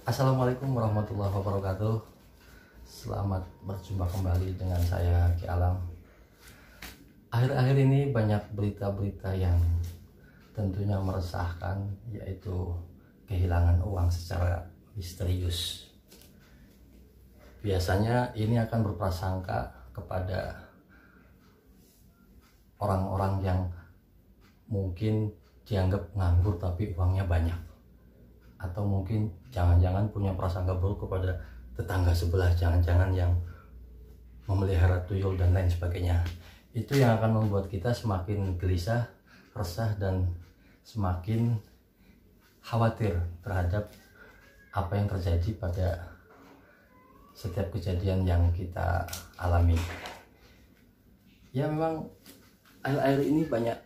Assalamualaikum warahmatullahi wabarakatuh. Selamat berjumpa kembali dengan saya Ki Alam. Akhir-akhir ini banyak berita-berita yang tentunya meresahkan, yaitu kehilangan uang secara misterius. Biasanya ini akan berprasangka kepada orang-orang yang mungkin dianggap nganggur tapi uangnya banyak, atau mungkin jangan-jangan punya prasangka buruk kepada tetangga sebelah, jangan-jangan yang memelihara tuyul dan lain sebagainya. Itu yang akan membuat kita semakin gelisah, resah, dan semakin khawatir terhadap apa yang terjadi pada setiap kejadian yang kita alami. Ya, memang akhir-akhir ini banyak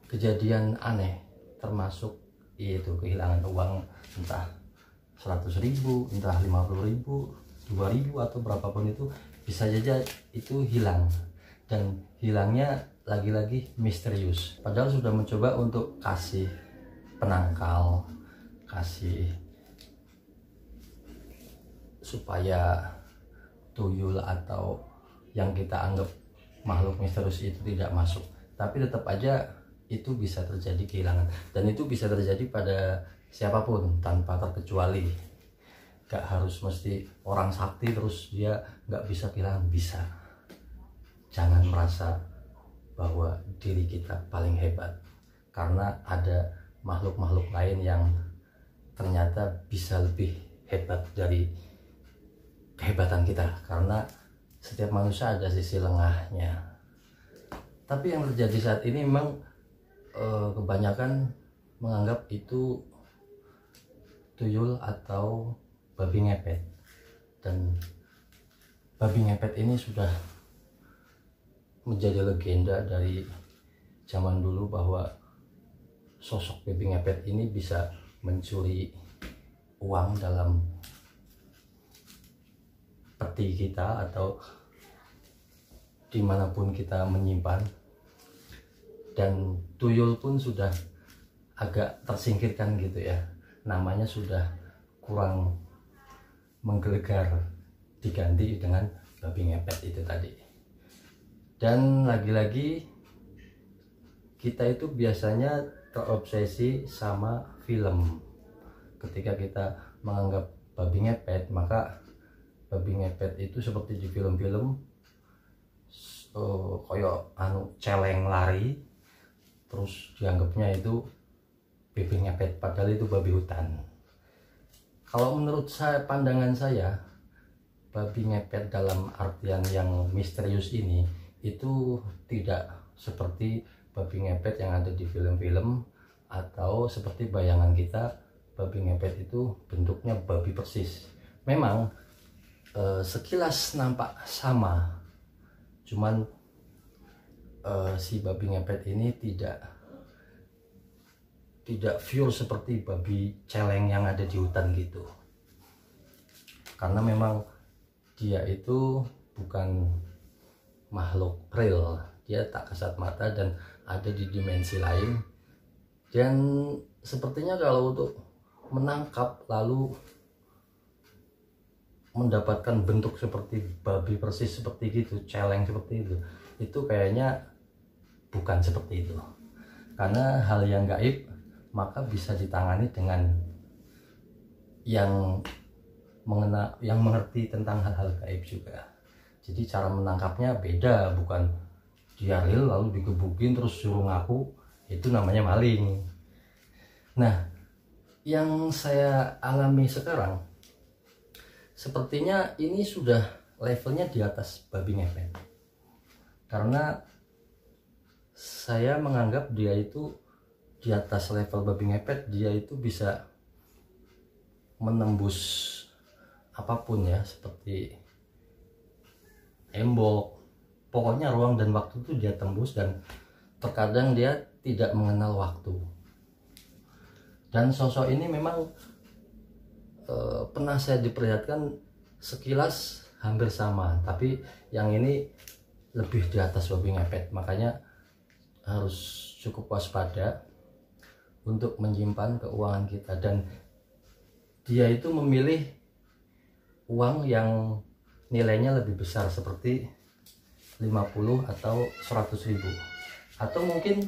kejadian aneh, termasuk yaitu kehilangan uang, entah 100.000, entah 50.000, 2.000, atau berapapun itu bisa saja itu hilang, dan hilangnya lagi-lagi misterius. Padahal sudah mencoba untuk kasih penangkal, kasih supaya tuyul atau yang kita anggap makhluk misterius itu tidak masuk, tapi tetap aja itu bisa terjadi kehilangan, dan itu bisa terjadi pada siapapun tanpa terkecuali. Gak harus mesti orang sakti terus dia gak bisa kehilangan, bisa. Jangan merasa bahwa diri kita paling hebat karena ada makhluk-makhluk lain yang ternyata bisa lebih hebat dari kehebatan kita, karena setiap manusia ada sisi lengahnya. Tapi yang terjadi saat ini memang kebanyakan menganggap itu tuyul atau babi ngepet, dan babi ngepet ini sudah menjadi legenda dari zaman dulu bahwa sosok babi ngepet ini bisa mencuri uang dalam peti kita atau dimanapun kita menyimpan. Dan tuyul pun sudah agak tersingkirkan gitu ya, namanya sudah kurang menggelegar, diganti dengan babi ngepet itu tadi. Dan lagi-lagi kita itu biasanya terobsesi sama film. Ketika kita menganggap babi ngepet, maka babi ngepet itu seperti di film-film koyo celeng lari, terus dianggapnya itu babi ngepet, padahal itu babi hutan. Kalau menurut saya, pandangan saya, babi ngepet dalam artian yang misterius ini itu tidak seperti babi ngepet yang ada di film-film, atau seperti bayangan kita babi ngepet itu bentuknya babi persis. Memang sekilas nampak sama, cuman si babi ngepet ini tidak pure seperti babi celeng yang ada di hutan gitu, karena memang dia itu bukan makhluk real, dia tak kasat mata dan ada di dimensi lain. Dan sepertinya kalau untuk menangkap lalu mendapatkan bentuk seperti babi persis seperti gitu, celeng seperti itu kayaknya bukan seperti itu. Karena hal yang gaib maka bisa ditangani dengan yang mengerti tentang hal-hal gaib juga. Jadi cara menangkapnya beda, bukan dia real lalu digebukin terus suruh ngaku, itu namanya maling. Nah, yang saya alami sekarang sepertinya ini sudah levelnya di atas babi ngepet, karena saya menganggap dia itu di atas level babi ngepet. Dia itu bisa menembus apapun ya, seperti embok, pokoknya ruang dan waktu itu dia tembus, dan terkadang dia tidak mengenal waktu. Dan sosok ini memang pernah saya diperlihatkan sekilas hampir sama, tapi yang ini lebih di atas babi ngepet. Makanya harus cukup waspada untuk menyimpan keuangan kita. Dan dia itu memilih uang yang nilainya lebih besar seperti 50 atau 100 ribu, atau mungkin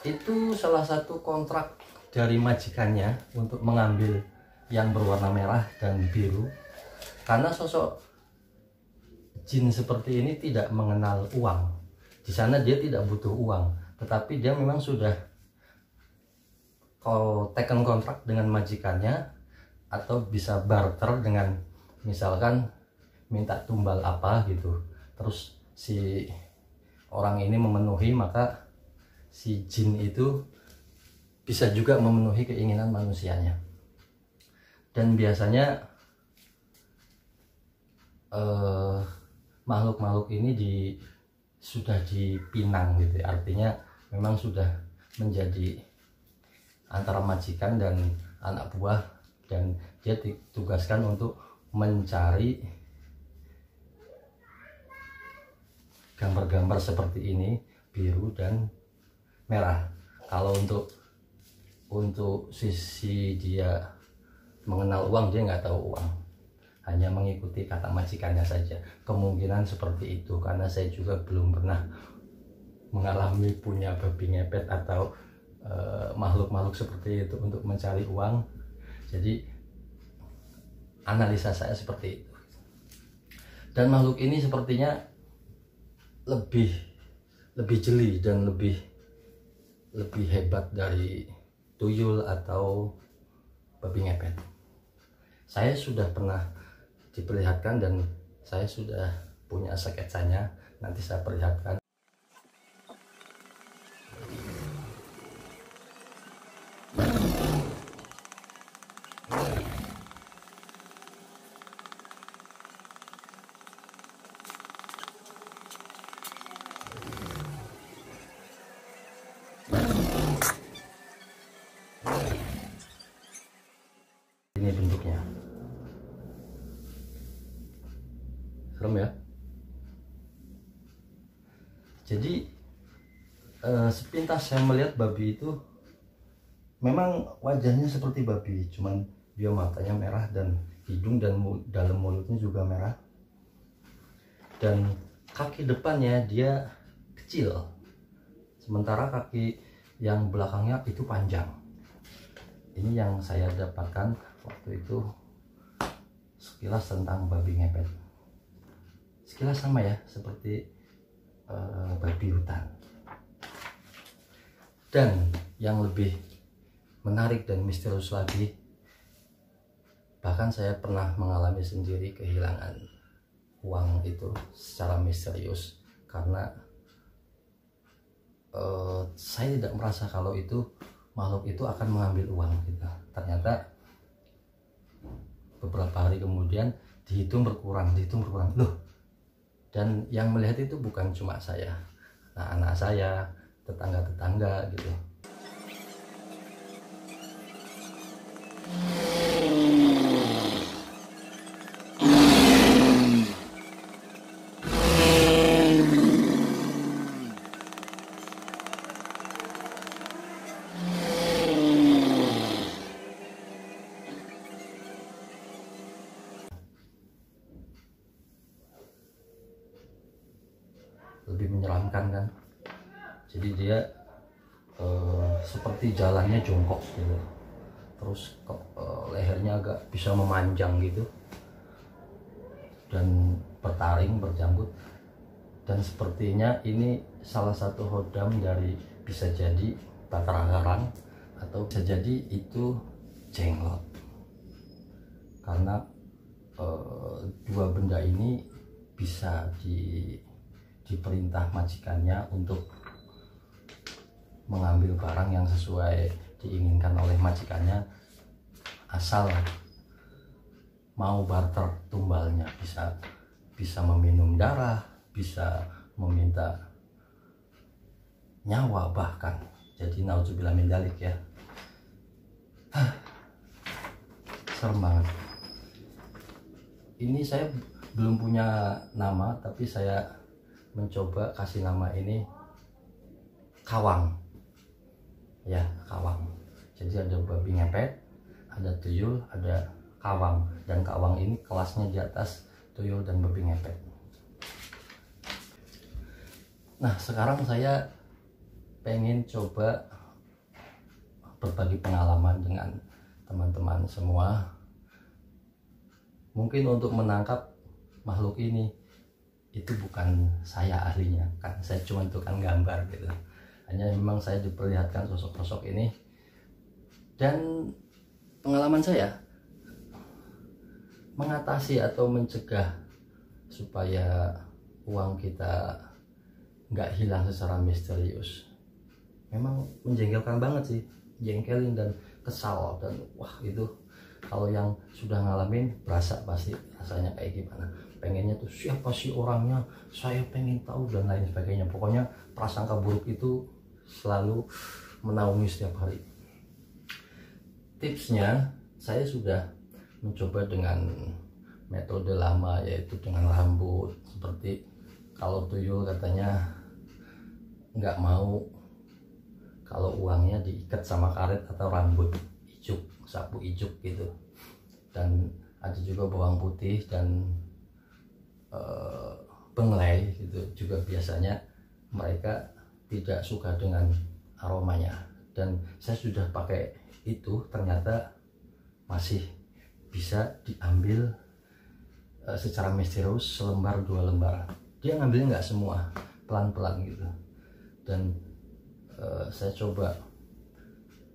itu salah satu kontrak dari majikannya untuk mengambil yang berwarna merah dan biru, karena sosok jin seperti ini tidak mengenal uang. Di sana dia tidak butuh uang, tetapi dia memang sudah taken kontrak dengan majikannya, atau bisa barter dengan misalkan minta tumbal apa gitu, terus si orang ini memenuhi, maka si jin itu bisa juga memenuhi keinginan manusianya. Dan biasanya makhluk-makhluk ini sudah dipinang gitu, artinya memang sudah menjadi antara majikan dan anak buah, dan dia ditugaskan untuk mencari gambar-gambar seperti ini, biru dan merah. Kalau untuk sisi dia mengenal uang, dia nggak tahu uang, hanya mengikuti kata majikannya saja. Kemungkinan seperti itu, karena saya juga belum pernah mengalami punya babi ngepet atau makhluk-makhluk seperti itu untuk mencari uang. Jadi analisa saya seperti itu. Dan makhluk ini sepertinya lebih jeli dan lebih hebat dari tuyul atau babi ngepet. Saya sudah pernah diperlihatkan dan saya sudah punya sketsanya, nanti saya perlihatkan. Ini bentuknya, serem ya. Jadi sepintas saya melihat babi itu memang wajahnya seperti babi, cuman dia matanya merah dan hidung dan dalam mulutnya juga merah, dan kaki depannya dia kecil, sementara kaki yang belakangnya itu panjang. Ini yang saya dapatkan waktu itu sekilas tentang babi ngepet. Sekilas sama ya, seperti babi hutan. Dan yang lebih menarik dan misterius lagi, bahkan saya pernah mengalami sendiri kehilangan uang itu secara misterius, karena saya tidak merasa kalau itu makhluk itu akan mengambil uang kita. Ternyata beberapa hari kemudian dihitung berkurang loh. Dan yang melihat itu bukan cuma saya, nah, anak saya, tetangga-tetangga gitu. Lebih menyeramkan kan. Jadi dia seperti jalannya jongkok gitu, terus lehernya agak bisa memanjang gitu, dan bertaring, berjanggut. Dan sepertinya ini salah satu hodam dari, bisa jadi Batara Karang, atau bisa jadi itu jenglot, karena dua benda ini bisa diperintah majikannya untuk mengambil barang yang sesuai diinginkan oleh majikannya, asal mau barter tumbalnya. Bisa meminum darah, bisa meminta nyawa bahkan. Jadi naudzubillah min dzalik ya. Serem banget. Ini saya belum punya nama, tapi saya mencoba kasih nama ini Kawang ya, Kawang. Jadi ada babi ngepet, ada tuyul, ada kawang, dan kawang ini kelasnya di atas tuyul dan babi ngepet. Nah, sekarang saya pengen coba berbagi pengalaman dengan teman-teman semua, mungkin untuk menangkap makhluk ini. Itu bukan saya ahlinya, kan saya cuma tukang gambar gitu, hanya memang saya diperlihatkan sosok-sosok ini. Dan pengalaman saya mengatasi atau mencegah supaya uang kita nggak hilang secara misterius memang menjengkelkan banget sih, jengkelin dan kesal. Dan wah, itu kalau yang sudah ngalamin berasa pasti rasanya kayak gimana, pengennya tuh siapa sih orangnya, saya pengen tahu, dan lain sebagainya. Pokoknya prasangka buruk itu selalu menaungi setiap hari. Tipsnya, saya sudah mencoba dengan metode lama, yaitu dengan rambut. Seperti kalau tuyul katanya nggak mau kalau uangnya diikat sama karet atau rambut ijuk, sapu ijuk gitu. Dan ada juga bawang putih dan benglai gitu juga, biasanya mereka tidak suka dengan aromanya. Dan saya sudah pakai itu, ternyata masih bisa diambil secara misterius, selembar 2 lembar. Dia ngambilnya nggak semua, pelan-pelan gitu. Dan saya coba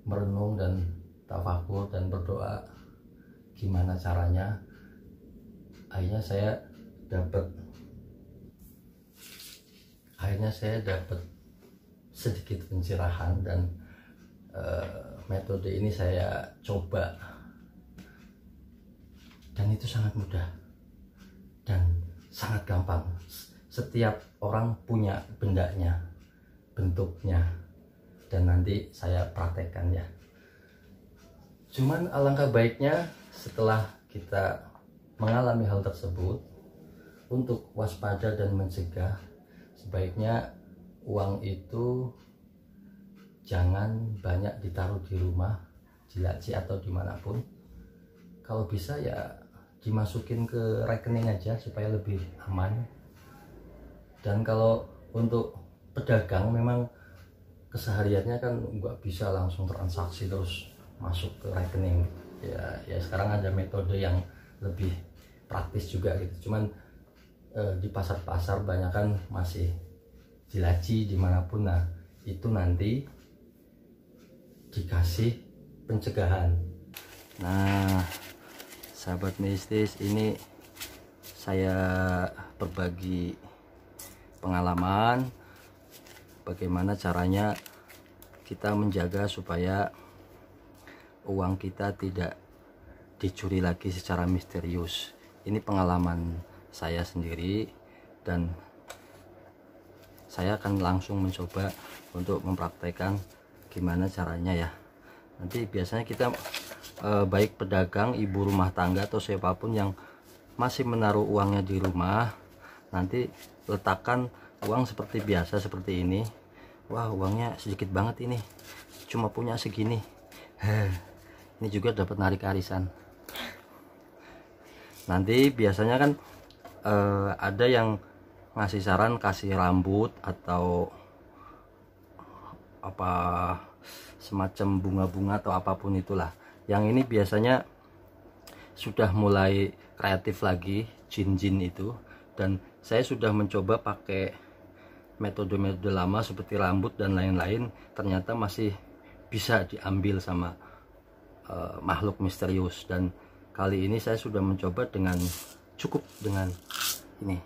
merenung dan tafakur dan berdoa gimana caranya. Akhirnya saya dapat sedikit pencerahan, dan metode ini saya coba, dan itu sangat mudah dan sangat gampang. Setiap orang punya bendanya, bentuknya, dan nanti saya praktekkan ya. Cuman alangkah baiknya setelah kita mengalami hal tersebut, untuk waspada dan mencegah, sebaiknya uang itu jangan banyak ditaruh di rumah, di laci atau dimanapun. Kalau bisa ya dimasukin ke rekening aja supaya lebih aman. Dan kalau untuk pedagang memang kesehariannya kan nggak bisa langsung transaksi terus masuk ke rekening ya sekarang ada metode yang lebih praktis juga gitu. Cuman di pasar-pasar banyak kan masih di laci dimanapun. Nah, itu nanti dikasih pencegahan. Nah, sahabat mistis, ini saya berbagi pengalaman bagaimana caranya kita menjaga supaya uang kita tidak dicuri lagi secara misterius. Ini pengalaman saya sendiri, dan saya akan langsung mencoba untuk mempraktekkan gimana caranya ya. Nanti biasanya kita baik pedagang, ibu rumah tangga, atau siapapun yang masih menaruh uangnya di rumah, nanti letakkan uang seperti biasa, seperti ini. Wah, uangnya sedikit banget ini, cuma punya segini. Ini juga dapat narik arisan. Nanti biasanya kan ada yang ngasih saran kasih rambut atau apa semacam bunga-bunga atau apapun itulah. Yang ini biasanya sudah mulai kreatif lagi, jin-jin itu. Dan saya sudah mencoba pakai metode-metode lama seperti rambut dan lain-lain, ternyata masih bisa diambil sama makhluk misterius. Dan kali ini saya sudah mencoba dengan cukup dengan ini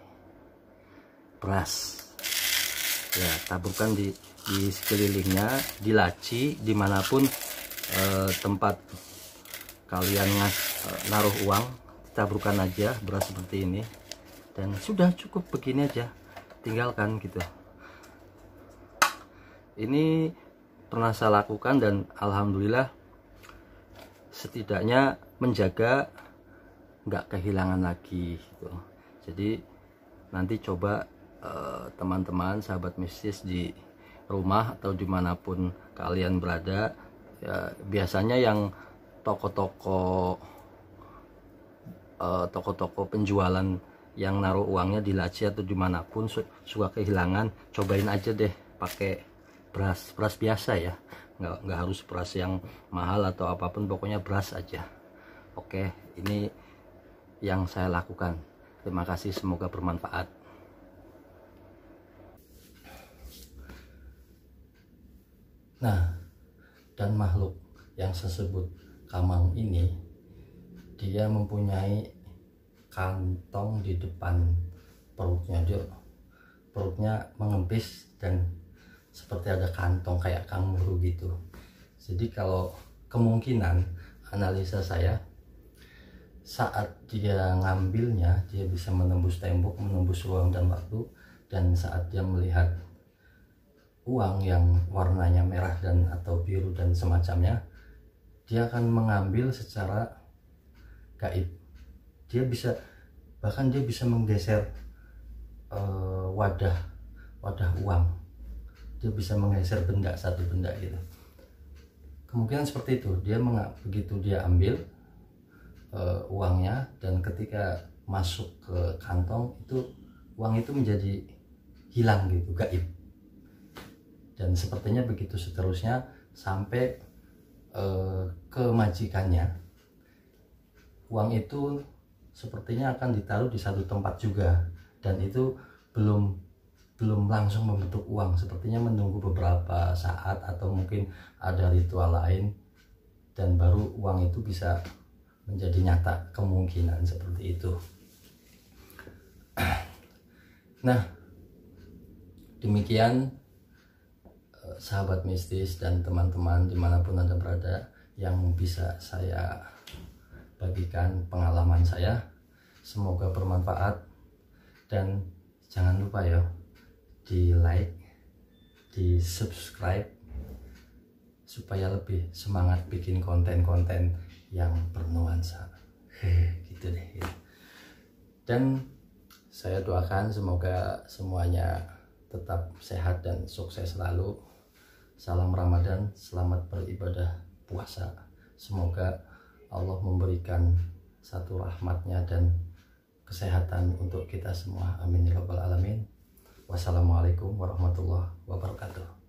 beras ya, taburkan di sekelilingnya, di laci, dimanapun tempat kalian naruh uang, taburkan aja beras seperti ini, dan sudah cukup begini aja, tinggalkan gitu. Ini pernah saya lakukan dan alhamdulillah setidaknya menjaga nggak kehilangan lagi gitu. Jadi nanti coba teman-teman sahabat mistis di rumah atau dimanapun kalian berada ya, biasanya yang toko-toko penjualan yang naruh uangnya di laci atau dimanapun suka kehilangan, cobain aja deh pakai beras biasa ya, nggak harus beras yang mahal atau apapun, pokoknya beras aja. Oke, ini yang saya lakukan. Terima kasih, semoga bermanfaat. Nah, dan makhluk yang saya sebut kamang ini, dia mempunyai kantong di depan perutnya. Perutnya mengempis dan seperti ada kantong kayak kanguru gitu. Jadi kalau kemungkinan analisa saya, saat dia ngambilnya dia bisa menembus tembok, menembus ruang dan waktu, dan saat dia melihat uang yang warnanya merah dan atau biru dan semacamnya, dia akan mengambil secara gaib. Bahkan dia bisa menggeser wadah uang, dia bisa menggeser satu benda gitu. Kemungkinan seperti itu. Begitu dia ambil uangnya, dan ketika masuk ke kantong itu, uang itu menjadi hilang gitu, gaib. Dan sepertinya begitu seterusnya sampai ke majikannya. Uang itu sepertinya akan ditaruh di satu tempat juga, dan itu belum langsung membentuk uang, sepertinya menunggu beberapa saat atau mungkin ada ritual lain, dan baru uang itu bisa menjadi nyata, kemungkinan seperti itu. Nah, demikian sahabat mistis dan teman-teman dimanapun Anda berada yang bisa saya bagikan pengalaman saya. Semoga bermanfaat, dan jangan lupa ya, di like, di subscribe, supaya lebih semangat bikin konten-konten yang bernuansa gitu deh ya. Dan saya doakan semoga semuanya tetap sehat dan sukses selalu. Salam Ramadan, selamat beribadah puasa. Semoga Allah memberikan satu rahmatnya dan kesehatan untuk kita semua. Amin ya rabbal alamin. Wassalamualaikum warahmatullahi wabarakatuh.